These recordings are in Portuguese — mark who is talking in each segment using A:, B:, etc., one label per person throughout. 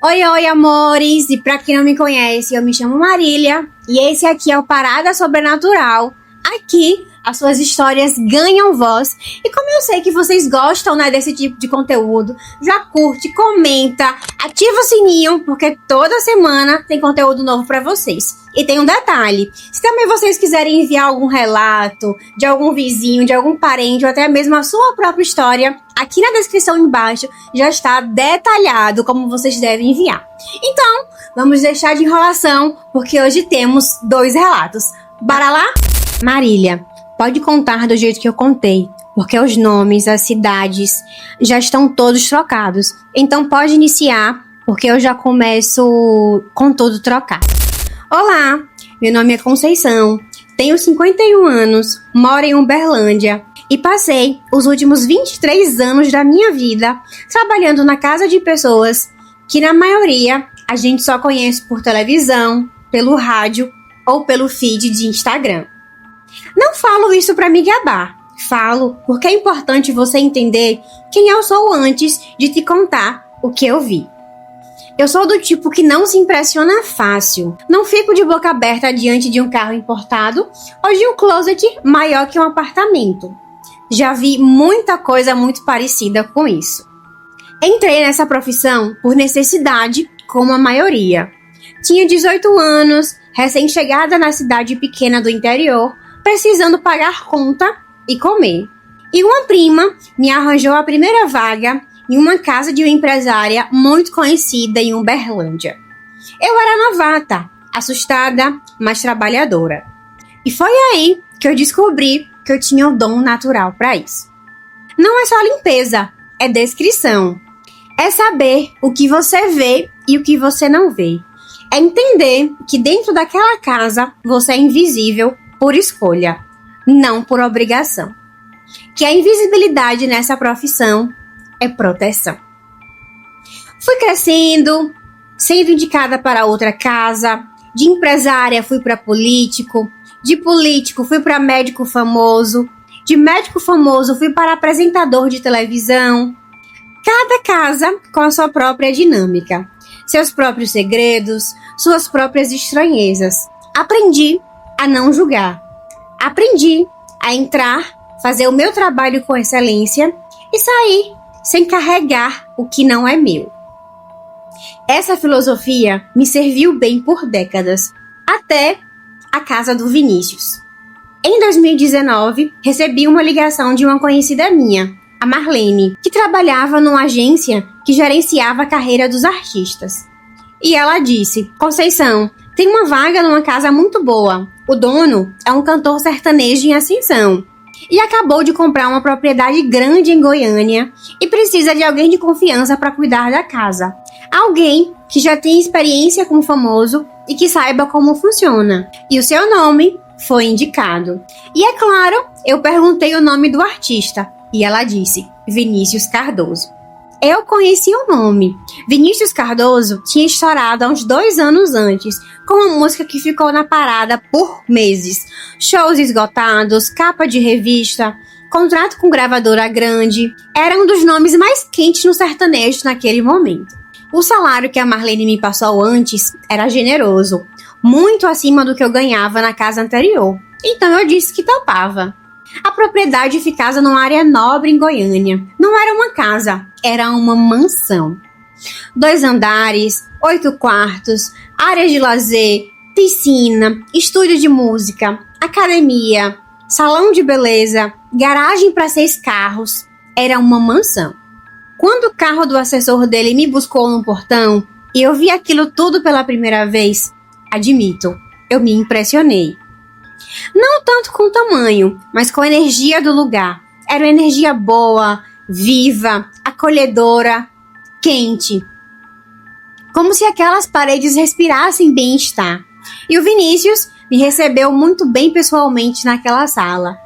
A: Oi, oi, amores! E pra quem não me conhece, eu me chamo Marília e esse aqui é o Parada Sobrenatural. Aqui, as suas histórias ganham voz e como eu sei que vocês gostam, né, desse tipo de conteúdo, já curte, comenta, ativa o sininho, porque toda semana tem conteúdo novo pra vocês. E tem um detalhe, se também vocês quiserem enviar algum relato de algum vizinho, de algum parente ou até mesmo a sua própria história, aqui na descrição embaixo já está detalhado como vocês devem enviar. Então, vamos deixar de enrolação, porque hoje temos 2 relatos. Bora lá? Marília, pode contar do jeito que eu contei, porque os nomes, as cidades já estão todos trocados. Então pode iniciar, porque eu já começo com tudo trocado. Olá, meu nome é Conceição, tenho 51 anos, moro em Uberlândia e passei os últimos 23 anos da minha vida trabalhando na casa de pessoas que na maioria a gente só conhece por televisão, pelo rádio ou pelo feed de Instagram. Não falo isso para me gabar, falo porque é importante você entender quem eu sou antes de te contar o que eu vi. Eu sou do tipo que não se impressiona fácil. Não fico de boca aberta diante de um carro importado ou de um closet maior que um apartamento. Já vi muita coisa muito parecida com isso. Entrei nessa profissão por necessidade, como a maioria. Tinha 18 anos, recém-chegada na cidade pequena do interior, precisando pagar conta e comer. E uma prima me arranjou a primeira vaga em uma casa de uma empresária muito conhecida em Uberlândia. Eu era novata, assustada, mas trabalhadora. E foi aí que eu descobri que eu tinha o dom natural para isso. Não é só limpeza, é descrição. É saber o que você vê e o que você não vê. É entender que dentro daquela casa você é invisível por escolha, não por obrigação. Que a invisibilidade nessa profissão é proteção. Fui crescendo, sendo indicada para outra casa, de empresária fui para político, de político fui para médico famoso, de médico famoso fui para apresentador de televisão. Cada casa com a sua própria dinâmica, seus próprios segredos, suas próprias estranhezas. Aprendi a não julgar. Aprendi a entrar, fazer o meu trabalho com excelência e sair sem carregar o que não é meu. Essa filosofia me serviu bem por décadas, até a casa do Vinícius. Em 2019, recebi uma ligação de uma conhecida minha, a Marlene, que trabalhava numa agência que gerenciava a carreira dos artistas. E ela disse: Conceição, tem uma vaga numa casa muito boa. O dono é um cantor sertanejo em ascensão. E acabou de comprar uma propriedade grande em Goiânia e precisa de alguém de confiança para cuidar da casa. Alguém que já tem experiência com o famoso e que saiba como funciona. E o seu nome foi indicado. E é claro, eu perguntei o nome do artista e ela disse: Vinícius Cardoso. Eu conheci o nome. Vinícius Cardoso tinha estourado há uns 2 anos antes, com uma música que ficou na parada por meses. Shows esgotados, capa de revista, contrato com gravadora grande. Era um dos nomes mais quentes no sertanejo naquele momento. O salário que a Marlene me passou antes era generoso, muito acima do que eu ganhava na casa anterior. Então eu disse que topava. A propriedade ficava numa área nobre em Goiânia. Não era uma casa, era uma mansão. 2 andares, 8 quartos, áreas de lazer, piscina, estúdio de música, academia, salão de beleza, garagem para 6 carros. Era uma mansão. Quando o carro do assessor dele me buscou no portão e eu vi aquilo tudo pela primeira vez, admito, eu me impressionei. Não tanto com o tamanho, mas com a energia do lugar. Era uma energia boa, viva, acolhedora, quente. Como se aquelas paredes respirassem bem-estar. E o Vinícius me recebeu muito bem pessoalmente naquela sala.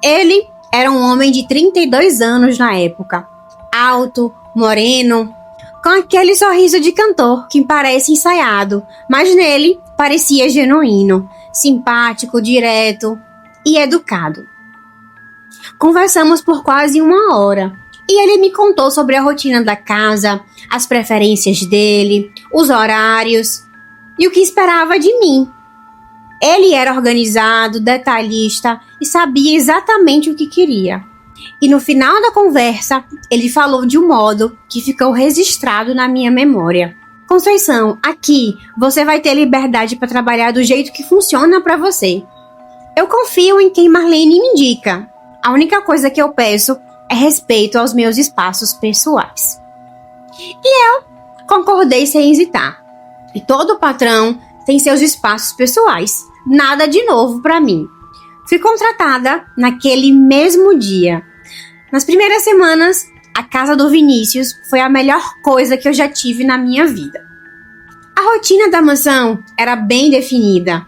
A: Ele era um homem de 32 anos na época. Alto, moreno, com aquele sorriso de cantor que parece ensaiado, mas nele parecia genuíno. Simpático, direto e educado. Conversamos por quase 1 hora e ele me contou sobre a rotina da casa, as preferências dele, os horários e o que esperava de mim. Ele era organizado, detalhista e sabia exatamente o que queria. E no final da conversa, ele falou de um modo que ficou registrado na minha memória. Conceição, aqui você vai ter liberdade para trabalhar do jeito que funciona para você. Eu confio em quem Marlene me indica. A única coisa que eu peço é respeito aos meus espaços pessoais. E eu concordei sem hesitar. E todo patrão tem seus espaços pessoais. Nada de novo para mim. Fui contratada naquele mesmo dia. Nas primeiras semanas, a casa do Vinícius foi a melhor coisa que eu já tive na minha vida. A rotina da mansão era bem definida.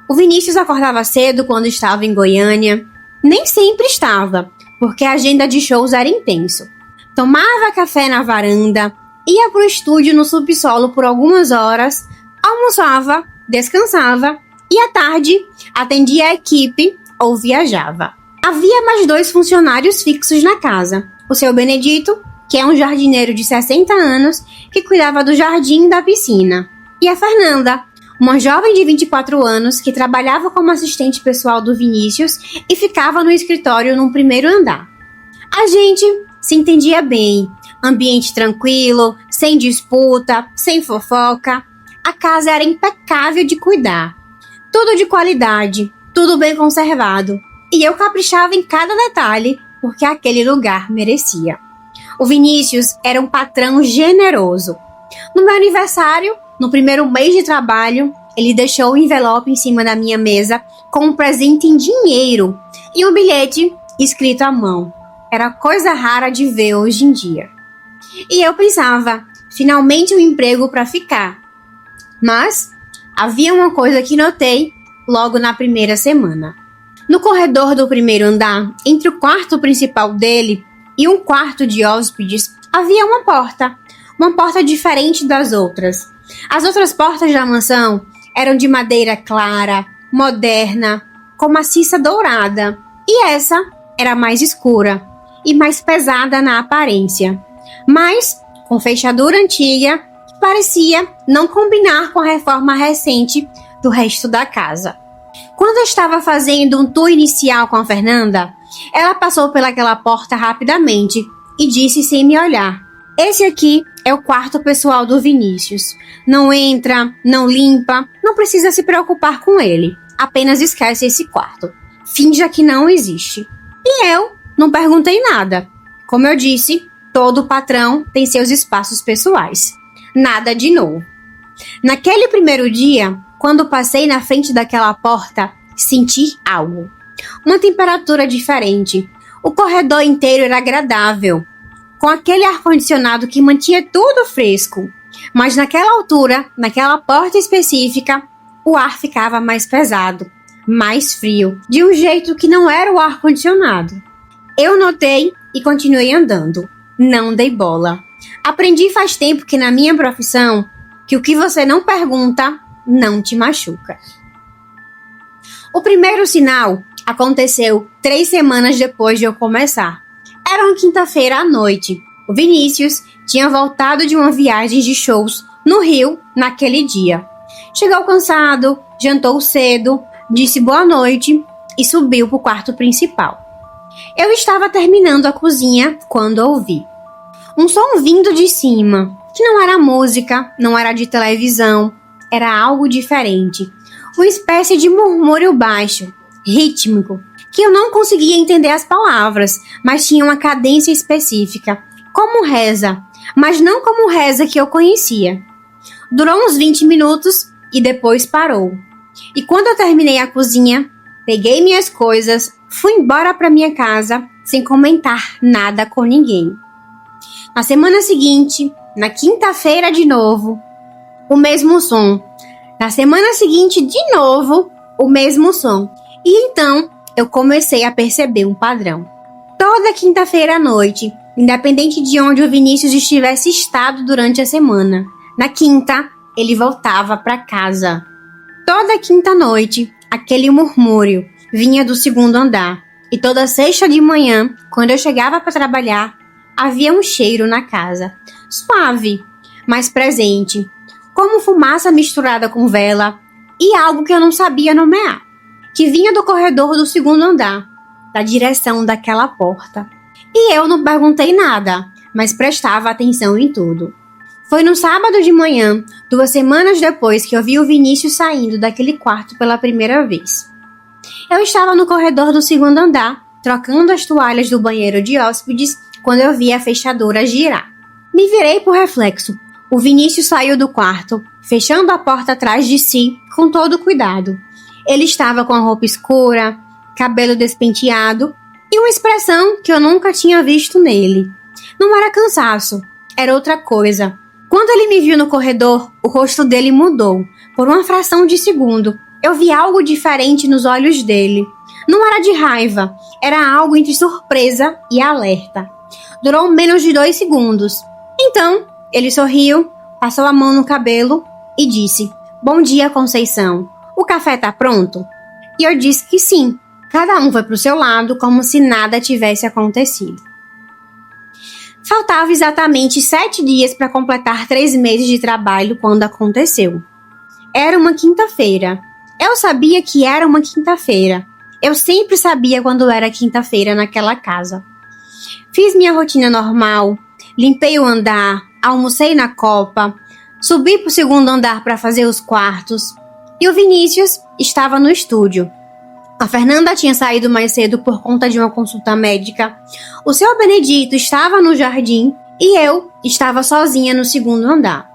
A: O Vinícius acordava cedo quando estava em Goiânia. Nem sempre estava, porque a agenda de shows era intenso. Tomava café na varanda, ia para o estúdio no subsolo por algumas horas, almoçava, descansava e à tarde atendia a equipe ou viajava. Havia mais 2 funcionários fixos na casa. O seu Benedito, que é um jardineiro de 60 anos, que cuidava do jardim e da piscina. E a Fernanda, uma jovem de 24 anos que trabalhava como assistente pessoal do Vinícius e ficava no escritório no primeiro andar. A gente se entendia bem, ambiente tranquilo, sem disputa, sem fofoca. A casa era impecável de cuidar. Tudo de qualidade, tudo bem conservado. E eu caprichava em cada detalhe, porque aquele lugar merecia. O Vinícius era um patrão generoso. No meu aniversário, no primeiro mês de trabalho, ele deixou um envelope em cima da minha mesa com um presente em dinheiro e um bilhete escrito à mão. Era coisa rara de ver hoje em dia. E eu pensava, finalmente um emprego para ficar. Mas havia uma coisa que notei logo na primeira semana. No corredor do primeiro andar, entre o quarto principal dele e um quarto de hóspedes, havia uma porta diferente das outras. As outras portas da mansão eram de madeira clara, moderna, com maciça dourada, e essa era mais escura e mais pesada na aparência, mas com fechadura antiga que parecia não combinar com a reforma recente do resto da casa. Quando eu estava fazendo um tour inicial com a Fernanda, ela passou pelaquela porta rapidamente e disse sem me olhar: "Esse aqui é o quarto pessoal do Vinícius. Não entra, não limpa, não precisa se preocupar com ele. Apenas esquece esse quarto. Finja que não existe." E eu não perguntei nada. Como eu disse, todo patrão tem seus espaços pessoais. Nada de novo. Naquele primeiro dia, quando passei na frente daquela porta, senti algo. Uma temperatura diferente. O corredor inteiro era agradável, com aquele ar-condicionado que mantinha tudo fresco. Mas naquela altura, naquela porta específica, o ar ficava mais pesado, mais frio, de um jeito que não era o ar-condicionado. Eu notei e continuei andando. Não dei bola. Aprendi faz tempo que na minha profissão, que o que você não pergunta, não te machuca. O primeiro sinal aconteceu 3 semanas depois de eu começar. Era uma quinta-feira à noite. O Vinícius tinha voltado de uma viagem de shows no Rio naquele dia. Chegou cansado, jantou cedo, disse boa noite e subiu para o quarto principal. Eu estava terminando a cozinha quando ouvi um som vindo de cima, que não era música, não era de televisão, era algo diferente. Uma espécie de murmúrio baixo, rítmico, que eu não conseguia entender as palavras, mas tinha uma cadência específica, como reza, mas não como reza que eu conhecia. Durou uns 20 minutos e depois parou. E quando eu terminei a cozinha, peguei minhas coisas, fui embora para minha casa sem comentar nada com ninguém. Na semana seguinte, na quinta-feira de novo, o mesmo som. Na semana seguinte, de novo, o mesmo som. E então, eu comecei a perceber um padrão. Toda quinta-feira à noite, independente de onde o Vinícius estivesse estado durante a semana, na quinta, ele voltava para casa. Toda quinta noite, aquele murmúrio vinha do segundo andar. E toda sexta de manhã, quando eu chegava para trabalhar, havia um cheiro na casa. Suave, mas presente. como fumaça misturada com vela e algo que eu não sabia nomear, que vinha do corredor do segundo andar, da direção daquela porta. E eu não perguntei nada, mas prestava atenção em tudo. Foi no sábado de manhã, 2 semanas depois, que eu vi o Vinícius saindo daquele quarto pela primeira vez. Eu estava no corredor do segundo andar, trocando as toalhas do banheiro de hóspedes, quando eu vi a fechadura girar. Me virei por reflexo. O Vinícius saiu do quarto, fechando a porta atrás de si, com todo cuidado. Ele estava com a roupa escura, cabelo despenteado e uma expressão que eu nunca tinha visto nele. Não era cansaço, era outra coisa. Quando ele me viu no corredor, o rosto dele mudou. Por uma fração de segundo, eu vi algo diferente nos olhos dele. Não era de raiva, era algo entre surpresa e alerta. Durou menos de 2 segundos. Então, ele sorriu, passou a mão no cabelo e disse: "Bom dia, Conceição. O café tá pronto?" E eu disse que sim. Cada um foi pro seu lado, como se nada tivesse acontecido. Faltava exatamente 7 dias para completar 3 meses de trabalho quando aconteceu. Era uma quinta-feira. Eu sabia que era uma quinta-feira. Eu sempre sabia quando era quinta-feira naquela casa. Fiz minha rotina normal, limpei o andar, almocei na copa, subi pro segundo andar para fazer os quartos e o Vinícius estava no estúdio. A Fernanda tinha saído mais cedo por conta de uma consulta médica. O seu Benedito estava no jardim e eu estava sozinha no segundo andar.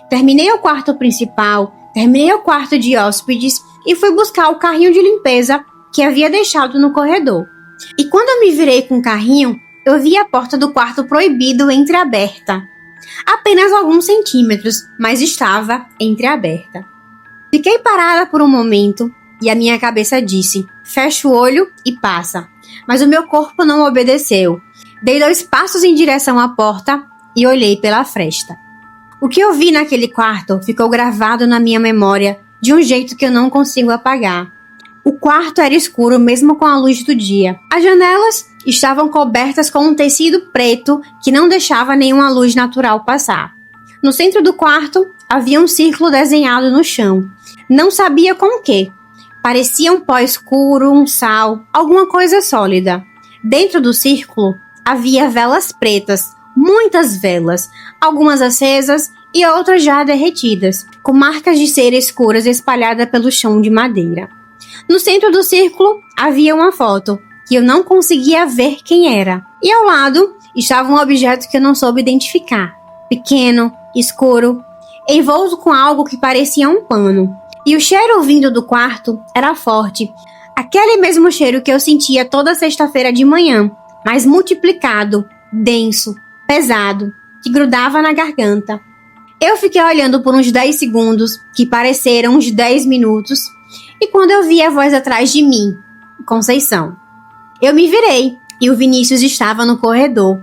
A: Terminei o quarto principal, terminei o quarto de hóspedes e fui buscar o carrinho de limpeza que havia deixado no corredor. E quando eu me virei com o carrinho, eu vi a porta do quarto proibido entreaberta. Apenas alguns centímetros, mas estava entreaberta. Fiquei parada por um momento e a minha cabeça disse: "Fecha o olho e passa." Mas o meu corpo não obedeceu. Dei 2 passos em direção à porta e olhei pela fresta. O que eu vi naquele quarto ficou gravado na minha memória de um jeito que eu não consigo apagar. O quarto era escuro mesmo com a luz do dia. As janelas estavam cobertas com um tecido preto que não deixava nenhuma luz natural passar. No centro do quarto havia um círculo desenhado no chão. Não sabia com o quê. Parecia um pó escuro, um sal, alguma coisa sólida. Dentro do círculo havia velas pretas, muitas velas, algumas acesas e outras já derretidas, com marcas de cera escuras espalhadas pelo chão de madeira. No centro do círculo havia uma foto, que eu não conseguia ver quem era. E ao lado estava um objeto que eu não soube identificar. Pequeno, escuro, envolto com algo que parecia um pano. E o cheiro vindo do quarto era forte. Aquele mesmo cheiro que eu sentia toda sexta-feira de manhã, mas multiplicado, denso, pesado, que grudava na garganta. Eu fiquei olhando por uns 10 segundos, que pareceram uns 10 minutos, e quando eu vi a voz atrás de mim, Conceição. Eu me virei e o Vinícius estava no corredor.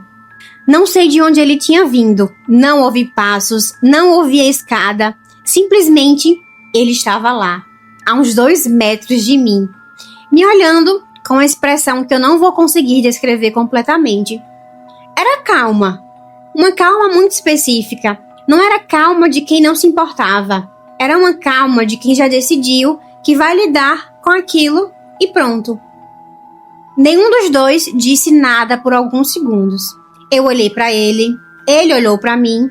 A: Não sei de onde ele tinha vindo, não ouvi passos, não ouvi a escada, simplesmente ele estava lá, a uns 2 metros de mim, me olhando com uma expressão que eu não vou conseguir descrever completamente. Era calma, uma calma muito específica. Não era calma de quem não se importava, era uma calma de quem já decidiu que vai lidar com aquilo e pronto. Nenhum dos dois disse nada por alguns segundos. Eu olhei para ele olhou para mim.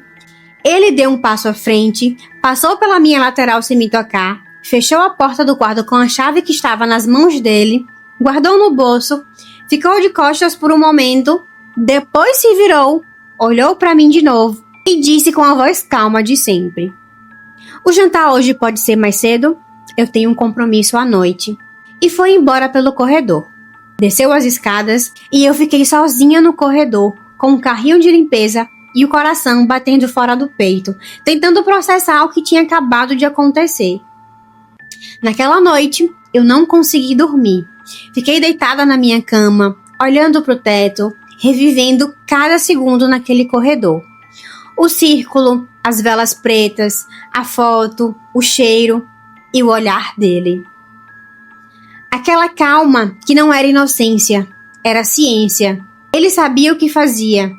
A: Ele deu um passo à frente, passou pela minha lateral sem me tocar, fechou a porta do quarto com a chave que estava nas mãos dele, guardou no bolso, ficou de costas por um momento, depois se virou, olhou para mim de novo e disse com a voz calma de sempre: "O jantar hoje pode ser mais cedo? Eu tenho um compromisso à noite." E foi embora pelo corredor. Desceu as escadas e eu fiquei sozinha no corredor, com um carrinho de limpeza e o coração batendo fora do peito, tentando processar o que tinha acabado de acontecer. Naquela noite, eu não consegui dormir. Fiquei deitada na minha cama, olhando para o teto, revivendo cada segundo naquele corredor. O círculo, as velas pretas, a foto, o cheiro e o olhar dele. Aquela calma que não era inocência, era ciência. Ele sabia o que fazia.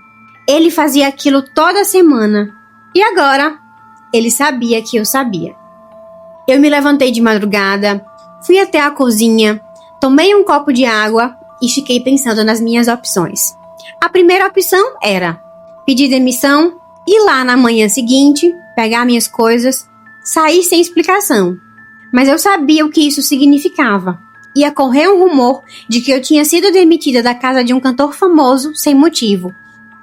A: Ele fazia aquilo toda semana. E agora, ele sabia que eu sabia. Eu me levantei de madrugada, fui até a cozinha, tomei um copo de água e fiquei pensando nas minhas opções. A primeira opção era pedir demissão, ir lá na manhã seguinte, pegar minhas coisas, sair sem explicação. Mas eu sabia o que isso significava. Ia correr um rumor de que eu tinha sido demitida da casa de um cantor famoso sem motivo.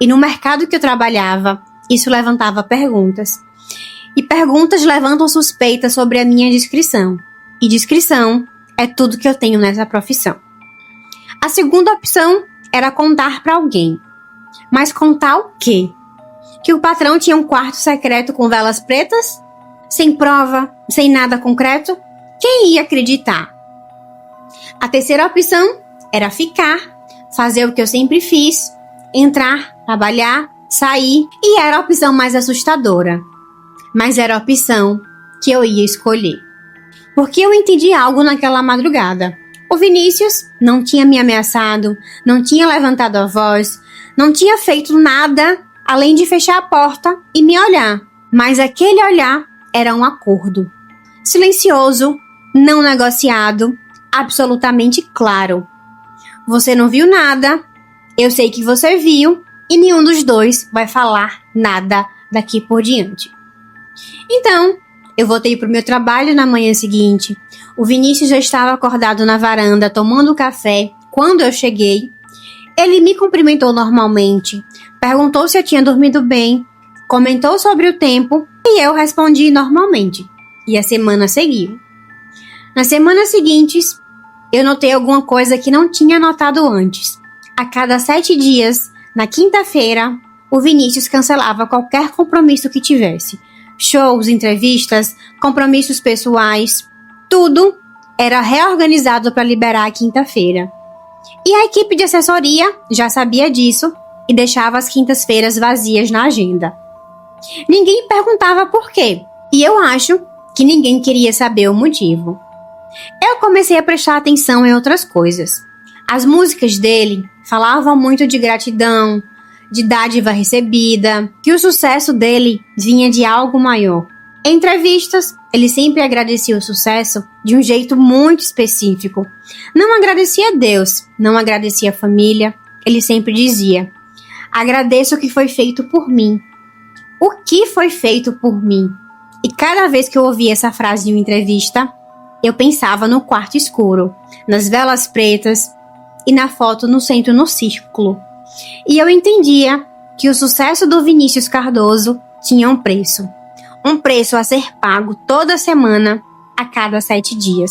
A: E no mercado que eu trabalhava, isso levantava perguntas. E perguntas levantam suspeitas sobre a minha discrição. E discrição é tudo que eu tenho nessa profissão. A segunda opção era contar para alguém. Mas contar o quê? Que o patrão tinha um quarto secreto com velas pretas? Sem prova, sem nada concreto? Quem ia acreditar? A terceira opção era ficar, fazer o que eu sempre fiz, entrar, trabalhar, sair, e era a opção mais assustadora. Mas era a opção que eu ia escolher. Porque eu entendi algo naquela madrugada. O Vinícius não tinha me ameaçado, não tinha levantado a voz, não tinha feito nada além de fechar a porta e me olhar. Mas aquele olhar era um acordo. Silencioso, não negociado, absolutamente claro. Você não viu nada, eu sei que você viu, e nenhum dos dois vai falar nada daqui por diante. Então, eu voltei para o meu trabalho na manhã seguinte. O Vinícius já estava acordado na varanda tomando café quando eu cheguei. Ele me cumprimentou normalmente, perguntou se eu tinha dormido bem, comentou sobre o tempo e eu respondi normalmente. E a semana seguiu. Nas semanas seguintes, eu notei alguma coisa que não tinha notado antes. A cada 7 dias, na quinta-feira, o Vinícius cancelava qualquer compromisso que tivesse. Shows, entrevistas, compromissos pessoais, tudo era reorganizado para liberar a quinta-feira. E a equipe de assessoria já sabia disso e deixava as quintas-feiras vazias na agenda. Ninguém perguntava por quê, e eu acho que ninguém queria saber o motivo. Eu comecei a prestar atenção em outras coisas. As músicas dele falavam muito de gratidão, de dádiva recebida, que o sucesso dele vinha de algo maior. Em entrevistas, ele sempre agradecia o sucesso de um jeito muito específico. Não agradecia a Deus, não agradecia a família. Ele sempre dizia: agradeço o que foi feito por mim. O que foi feito por mim? E cada vez que eu ouvia essa frase em uma entrevista, eu pensava no quarto escuro, nas velas pretas e na foto no centro no círculo. E eu entendia que o sucesso do Vinícius Cardoso tinha um preço. Um preço a ser pago toda semana, a cada 7 dias.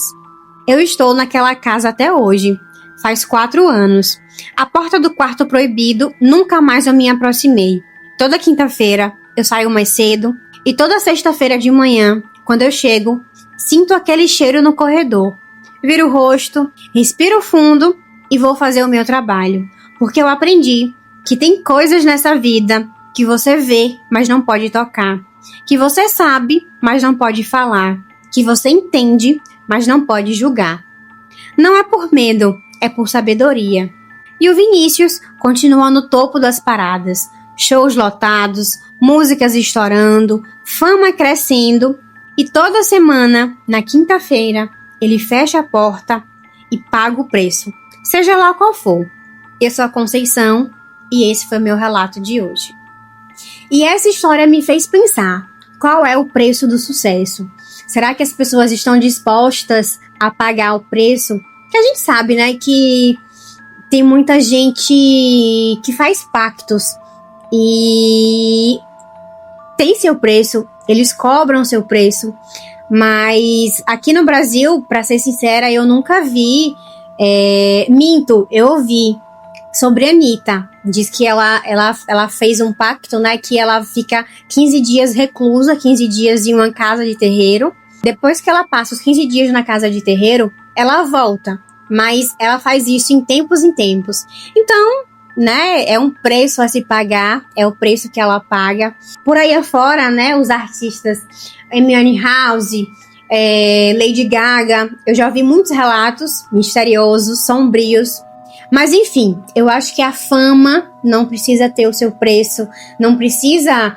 A: Eu estou naquela casa até hoje, faz 4 anos. A porta do quarto proibido, nunca mais eu me aproximei. Toda quinta-feira eu saio mais cedo e toda sexta-feira de manhã, quando eu chego, sinto aquele cheiro no corredor. Viro o rosto, respiro fundo e vou fazer o meu trabalho. Porque eu aprendi que tem coisas nessa vida que você vê, mas não pode tocar. Que você sabe, mas não pode falar. Que você entende, mas não pode julgar. Não é por medo, é por sabedoria. E o Vinícius continua no topo das paradas. Shows lotados, músicas estourando, fama crescendo. E toda semana, na quinta-feira, ele fecha a porta e paga o preço. Seja lá qual for. Eu sou a Conceição e esse foi meu relato de hoje. E essa história me fez pensar, qual é o preço do sucesso? Será que as pessoas estão dispostas a pagar o preço? Que a gente sabe, né, que tem muita gente que faz pactos e tem seu preço, eles cobram seu preço, mas aqui no Brasil, para ser sincera, eu nunca vi, eu ouvi sobre a Anitta. Diz que ela fez um pacto, né, que ela fica 15 dias reclusa, 15 dias em uma casa de terreiro. Depois que ela passa os 15 dias na casa de terreiro, ela volta, mas ela faz isso em tempos. Então, né, é um preço a se pagar, é o preço que ela paga. Por aí afora, né, os artistas Amy Winehouse, Lady Gaga, eu já ouvi muitos relatos misteriosos, sombrios. Mas enfim, eu acho que a fama não precisa ter o seu preço, não precisa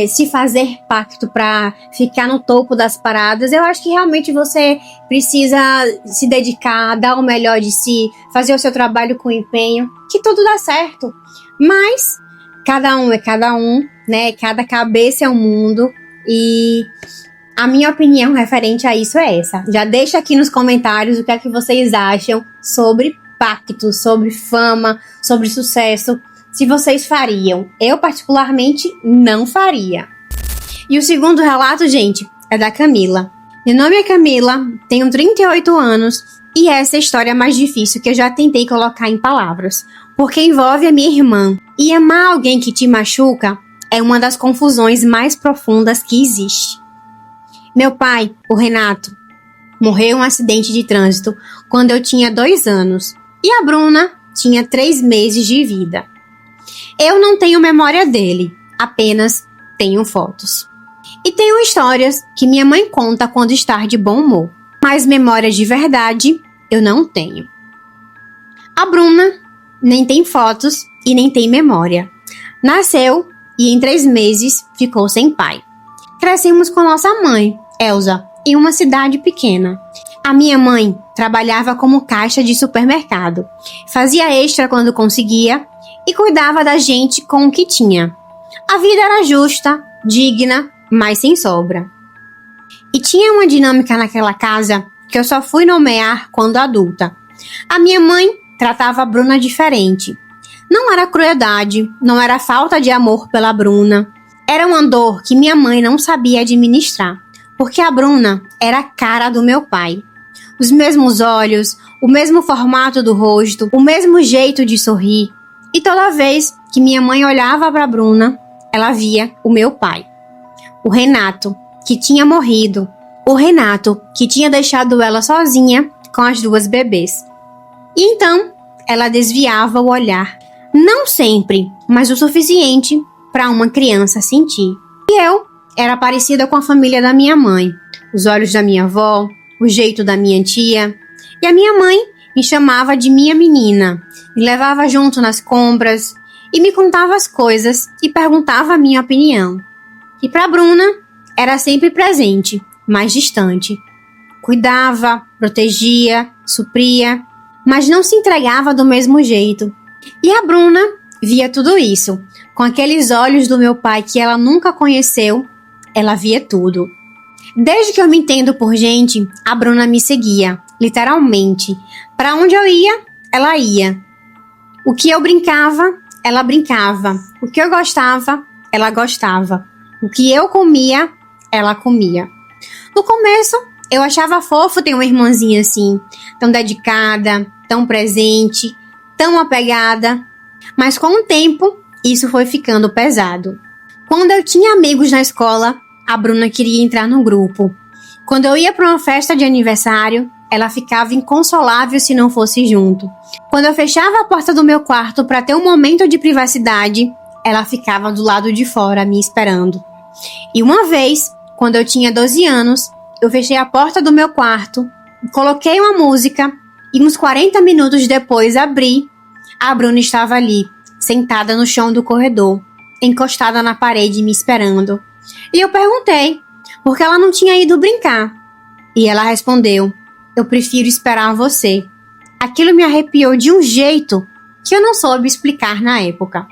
A: se fazer pacto para ficar no topo das paradas. Eu acho que realmente você precisa se dedicar, dar o melhor de si, fazer o seu trabalho com empenho, que tudo dá certo. Mas cada um é cada um, né? Cada cabeça é um mundo. E a minha opinião referente a isso é essa. Já deixa aqui nos comentários o que é que vocês acham sobre pacto, sobre fama, sobre sucesso. Se vocês fariam. Eu, particularmente, não faria. E o segundo relato, gente, é da Camila. Meu nome é Camila, tenho 38 anos e essa é a história mais difícil que eu já tentei colocar em palavras, porque envolve a minha irmã. E amar alguém que te machuca é uma das confusões mais profundas que existe. Meu pai, o Renato, morreu em um acidente de trânsito quando eu tinha 2 anos e a Bruna tinha 3 meses de vida. Eu não tenho memória dele, apenas tenho fotos. E tenho histórias que minha mãe conta quando está de bom humor, mas memória de verdade eu não tenho. A Bruna nem tem fotos e nem tem memória. Nasceu e em 3 meses ficou sem pai. Crescemos com nossa mãe, Elza, em uma cidade pequena. A minha mãe trabalhava como caixa de supermercado, fazia extra quando conseguia e cuidava da gente com o que tinha. A vida era justa, digna, mas sem sobra. E tinha uma dinâmica naquela casa que eu só fui nomear quando adulta. A minha mãe tratava a Bruna diferente. Não era crueldade, não era falta de amor pela Bruna. Era uma dor que minha mãe não sabia administrar, porque a Bruna era a cara do meu pai. Os mesmos olhos, o mesmo formato do rosto, o mesmo jeito de sorrir. E toda vez que minha mãe olhava para Bruna, ela via o meu pai. O Renato, que tinha morrido. O Renato, que tinha deixado ela sozinha com as 2 bebês. E então, ela desviava o olhar. Não sempre, mas o suficiente para uma criança sentir. E eu era parecida com a família da minha mãe. Os olhos da minha avó, o jeito da minha tia. E a minha mãe me chamava de minha menina, me levava junto nas compras e me contava as coisas e perguntava a minha opinião. E para Bruna, era sempre presente, mas distante. Cuidava, protegia, supria, mas não se entregava do mesmo jeito. E a Bruna via tudo isso, com aqueles olhos do meu pai que ela nunca conheceu, ela via tudo. Desde que eu me entendo por gente, a Bruna me seguia, literalmente. Para onde eu ia, ela ia. O que eu brincava, ela brincava. O que eu gostava, ela gostava. O que eu comia, ela comia. No começo, eu achava fofo ter uma irmãzinha assim, tão dedicada, tão presente, tão apegada. Mas com o tempo, isso foi ficando pesado. Quando eu tinha amigos na escola, a Bruna queria entrar no grupo. Quando eu ia para uma festa de aniversário, ela ficava inconsolável se não fosse junto. Quando eu fechava a porta do meu quarto para ter um momento de privacidade, ela ficava do lado de fora me esperando. E uma vez, quando eu tinha 12 anos, eu fechei a porta do meu quarto, coloquei uma música e uns 40 minutos depois abri. A Bruna estava ali, sentada no chão do corredor, encostada na parede me esperando. E eu perguntei por que ela não tinha ido brincar. E ela respondeu: eu prefiro esperar você. Aquilo me arrepiou de um jeito que eu não soube explicar na época.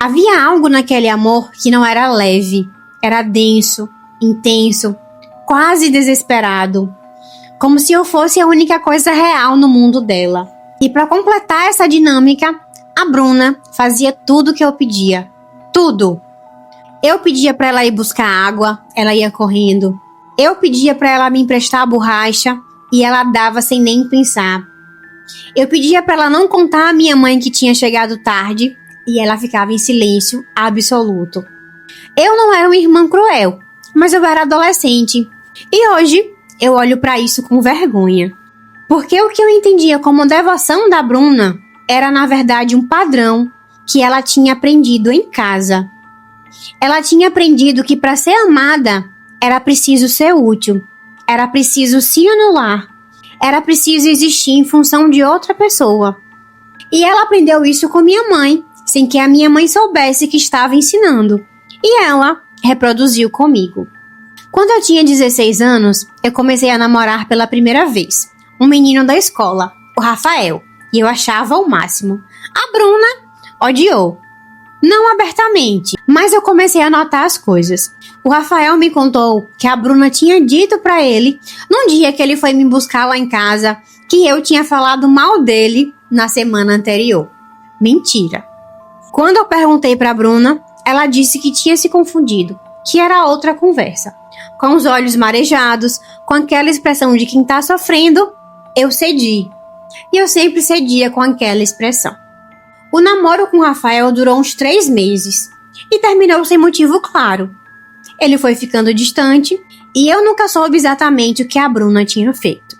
A: Havia algo naquele amor que não era leve, era denso, intenso, quase desesperado, como se eu fosse a única coisa real no mundo dela. E para completar essa dinâmica, a Bruna fazia tudo que eu pedia. Tudo. Eu pedia para ela ir buscar água, ela ia correndo. Eu pedia para ela me emprestar a borracha e ela dava sem nem pensar. Eu pedia para ela não contar à minha mãe que tinha chegado tarde e ela ficava em silêncio absoluto. Eu não era uma irmã cruel, mas eu era adolescente. E hoje eu olho para isso com vergonha. Porque o que eu entendia como devoção da Bruna era na verdade um padrão que ela tinha aprendido em casa. Ela tinha aprendido que para ser amada era preciso ser útil, era preciso se anular, era preciso existir em função de outra pessoa. E ela aprendeu isso com minha mãe, sem que a minha mãe soubesse que estava ensinando. e ela reproduziu comigo. Quando eu tinha 16 anos, eu comecei a namorar pela primeira vez. Um menino da escola, o Rafael, e eu achava o máximo. A Bruna odiou. Não abertamente, mas eu comecei a notar as coisas. O Rafael me contou que a Bruna tinha dito pra ele, num dia que ele foi me buscar lá em casa, que eu tinha falado mal dele na semana anterior. Mentira. Quando eu perguntei pra Bruna, ela disse que tinha se confundido, que era outra conversa. Com os olhos marejados, com aquela expressão de quem tá sofrendo, eu cedi. E eu sempre cedia com aquela expressão. O namoro com o Rafael durou uns 3 meses e terminou sem motivo claro. Ele foi ficando distante e eu nunca soube exatamente o que a Bruna tinha feito.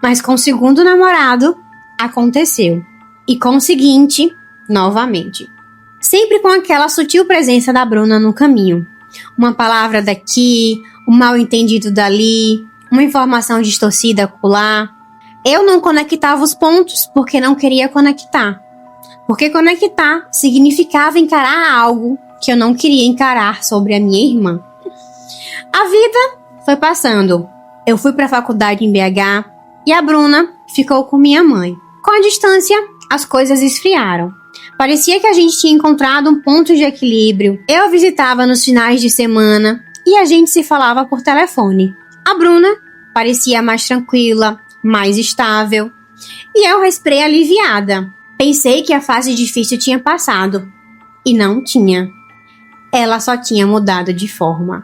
A: Mas com o segundo namorado, aconteceu. E com o seguinte, novamente. Sempre com aquela sutil presença da Bruna no caminho. Uma palavra daqui, um mal-entendido dali, uma informação distorcida acolá. Eu não conectava os pontos porque não queria conectar. Porque conectar significava encarar algo que eu não queria encarar sobre a minha irmã. A vida foi passando. Eu fui para a faculdade em BH e a Bruna ficou com minha mãe. Com a distância, as coisas esfriaram. Parecia que a gente tinha encontrado um ponto de equilíbrio. Eu visitava nos finais de semana e a gente se falava por telefone. A Bruna parecia mais tranquila, mais estável. E eu respirei aliviada. Pensei que a fase difícil tinha passado. E não tinha. Ela só tinha mudado de forma.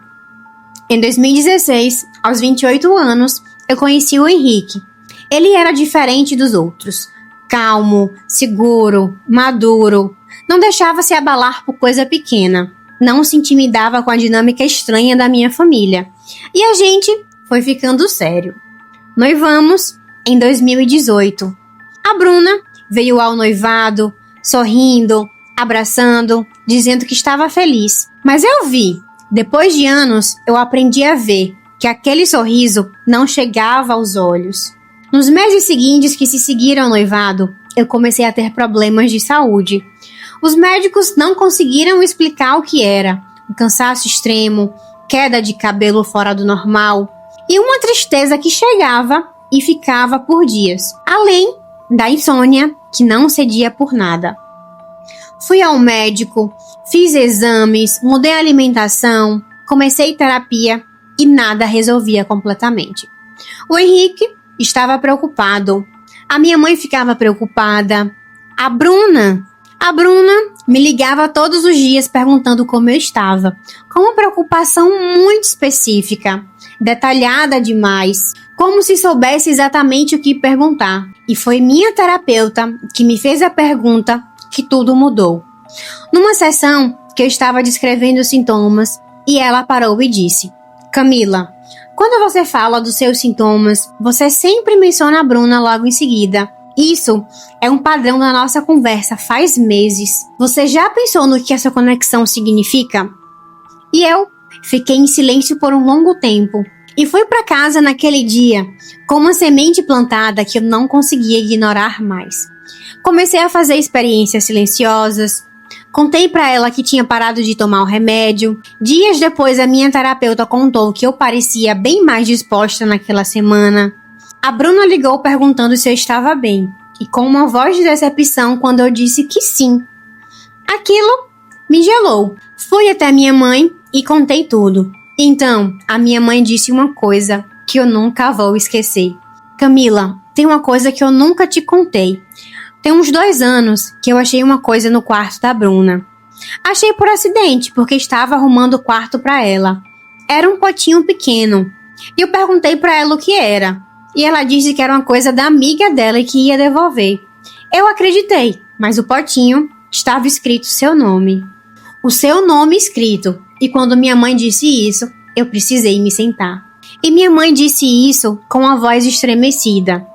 A: Em 2016, aos 28 anos, eu conheci o Henrique. Ele era diferente dos outros. Calmo, seguro, maduro. Não deixava se abalar por coisa pequena. Não se intimidava com a dinâmica estranha da minha família. E a gente foi ficando sério. Noivamos em 2018. A Bruna veio ao noivado, sorrindo, abraçando, dizendo que estava feliz. Mas eu vi, depois de anos, eu aprendi a ver que aquele sorriso não chegava aos olhos. Nos meses seguintes que se seguiram ao noivado, eu comecei a ter problemas de saúde. Os médicos não conseguiram explicar o que era. Um cansaço extremo, queda de cabelo fora do normal e uma tristeza que chegava e ficava por dias. Além da insônia, que não cedia por nada. Fui ao médico, fiz exames, mudei a alimentação, comecei terapia e nada resolvia completamente. O Henrique estava preocupado. A minha mãe ficava preocupada. A Bruna me ligava todos os dias perguntando como eu estava, com uma preocupação muito específica, detalhada demais, como se soubesse exatamente o que perguntar. E foi minha terapeuta que me fez a pergunta que tudo mudou. Numa sessão que eu estava descrevendo os sintomas, e ela parou e disse: Camila, quando você fala dos seus sintomas, você sempre menciona a Bruna logo em seguida. Isso é um padrão da nossa conversa faz meses. Você já pensou no que essa conexão significa? E eu fiquei em silêncio por um longo tempo. E fui para casa naquele dia com uma semente plantada que eu não conseguia ignorar mais. Comecei a fazer experiências silenciosas. Contei para ela que tinha parado de tomar o remédio. Dias depois, a minha terapeuta contou que eu parecia bem mais disposta naquela semana. A Bruna ligou perguntando se eu estava bem, e com uma voz de decepção quando eu disse que sim. Aquilo me gelou. Fui até minha mãe e contei tudo. Então, a minha mãe disse uma coisa que eu nunca vou esquecer. Camila, tem uma coisa que eu nunca te contei. Tem uns 2 anos que eu achei uma coisa no quarto da Bruna. Achei por acidente, porque estava arrumando o quarto para ela. Era um potinho pequeno. E eu perguntei para ela o que era. E ela disse que era uma coisa da amiga dela e que ia devolver. Eu acreditei, mas o potinho estava escrito seu nome. O seu nome escrito. E quando minha mãe disse isso, eu precisei me sentar. E minha mãe disse isso com a voz estremecida.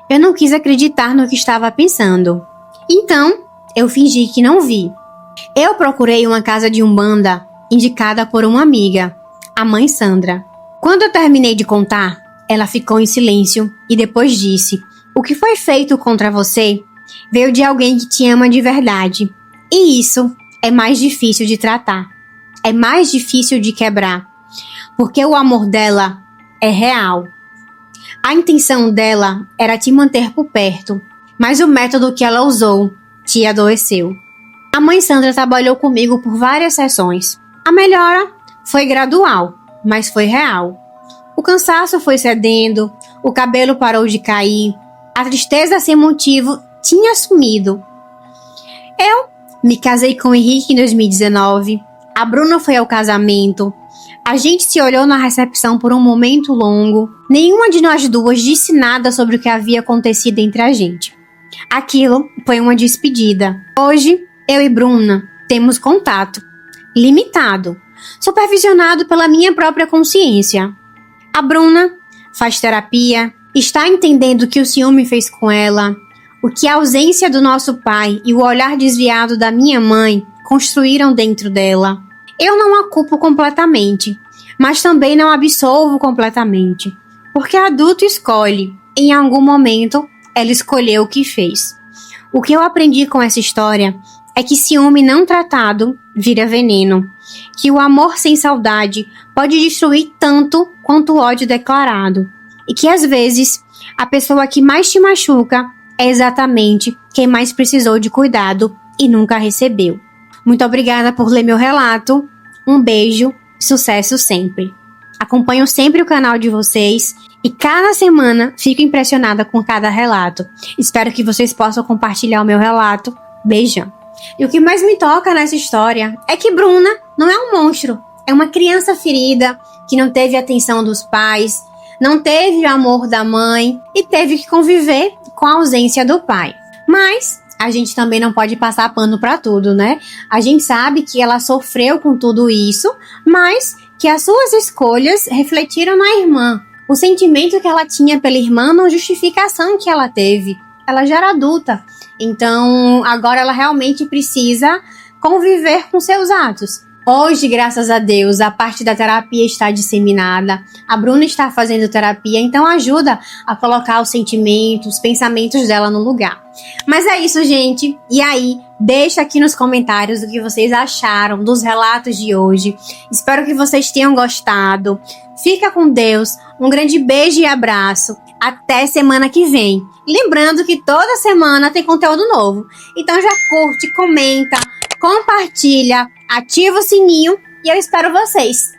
A: Eu não quis acreditar no que estava pensando. Então, eu fingi que não vi. Eu procurei uma casa de umbanda indicada por uma amiga, a mãe Sandra. Quando eu terminei de contar, ela ficou em silêncio e depois disse: o que foi feito contra você veio de alguém que te ama de verdade. E isso é mais difícil de tratar. é mais difícil de quebrar, porque o amor dela é real. A intenção dela era te manter por perto, mas o método que ela usou te adoeceu. A mãe Sandra trabalhou comigo por várias sessões. A melhora foi gradual, mas foi real. O cansaço foi cedendo, o cabelo parou de cair, a tristeza sem motivo tinha sumido. Eu me casei com o Henrique em 2019, a Bruna foi ao casamento, a gente se olhou na recepção por um momento longo, nenhuma de nós duas disse nada sobre o que havia acontecido entre a gente. Aquilo foi uma despedida. Hoje, eu e Bruna temos contato, limitado, supervisionado pela minha própria consciência. A Bruna faz terapia, está entendendo o que o ciúme fez com ela, o que a ausência do nosso pai e o olhar desviado da minha mãe construíram dentro dela. Eu não a culpo completamente, mas também não absolvo completamente, porque adulto escolhe. Em algum momento, ela escolheu o que fez. O que eu aprendi com essa história é que ciúme não tratado vira veneno, que o amor sem saudade pode destruir tanto quanto o ódio declarado, e que às vezes a pessoa que mais te machuca é exatamente quem mais precisou de cuidado e nunca recebeu. Muito obrigada por ler meu relato, um beijo, sucesso sempre. Acompanho sempre o canal de vocês e cada semana fico impressionada com cada relato. Espero que vocês possam compartilhar o meu relato. Beijão. E o que mais me toca nessa história é que Bruna não é um monstro, é uma criança ferida que não teve a atenção dos pais, não teve o amor da mãe e teve que conviver com a ausência do pai. Mas a gente também não pode passar pano pra tudo, né? A gente sabe que ela sofreu com tudo isso, mas que as suas escolhas refletiram na irmã. O sentimento que ela tinha pela irmã não justifica a ação que ela teve. Ela já era adulta, então agora ela realmente precisa conviver com seus atos. Hoje, graças a Deus, a parte da terapia está disseminada. A Bruna está fazendo terapia, então ajuda a colocar os sentimentos, os pensamentos dela no lugar. Mas é isso, gente. E aí, deixa aqui nos comentários o que vocês acharam dos relatos de hoje. Espero que vocês tenham gostado. Fica com Deus. Um grande beijo e abraço. Até semana que vem. Lembrando que toda semana tem conteúdo novo. Então já curte, comenta, compartilha, ativa o sininho e eu espero vocês.